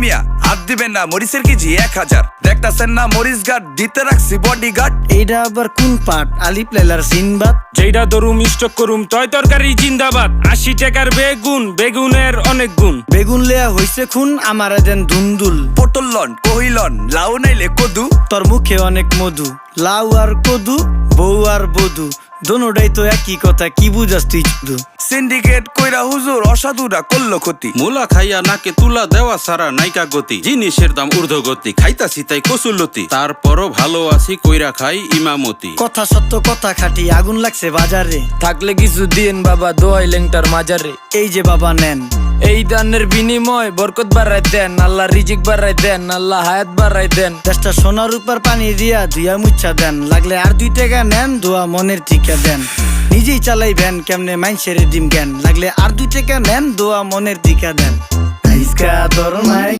মিয়া হাত দিবেন না, মরিচের কেজি 1000। দেখতাছেন না মরিচ গার্ড দিতে রাখছি বডি গার্ড। এইটা আবার কোন পাট? আলিপ লাইলার সিনবাদ। যেইটা ধরুম স্টক করুম তয় তরকারি জিন্দাবাদ। 80 টাকার বেগুন, বেগুনের অনেক গুণ। বেগুন লেয়া হইছে খুন, আমারে দেন ধুন্দুল। পটল লন, কহিলন, লাউ নাইলে কদু। তোর মুখে অনেক মধু, লাউ আর কদু, বউ আর বধু, দোনোটাই তো একই কথা, কি বুঝাস তুই শুধু? সিন্ডিকেট কইরা হুজুর অসাধুরা করলো ক্ষতি। মুলা খাইয়া নাকে তুলা দেওয়া সারা নাইকা গতি। জিনিসের দাম ঊর্ধ্বগতি, খাইতাছি তাই কসুলতি। তারপরও ভালো আছি কইরা খাই ইমামতি। কথা সত্য কথা খাটি, আগুন লাগছে বাজারে। থাকলে কিছু দিন বাবা, দোয়াই লেংটার মাজারে। এই যে বাবা নেন, এই দানের বিনিময় বরকত বাড়াই দেন, আল্লাহ রিজিক বাড়াই দেন, আল্লাহ হায়াত বাড়াই দেন। দেশটা সোনার উপর পানি দিয়া ধুইয়া মুচ্ছা দেন। লাগলে আর 2 টাকা নেন, দোয়া মনের টিকা দেন। নিজেই চালাই ভ্যান, কেমনে মাইনসেরে দিম জ্ঞান। লাগলে আর 2 টাকা নেন, দোয়া মনের টিকা দেন। আইসকা তোর নাই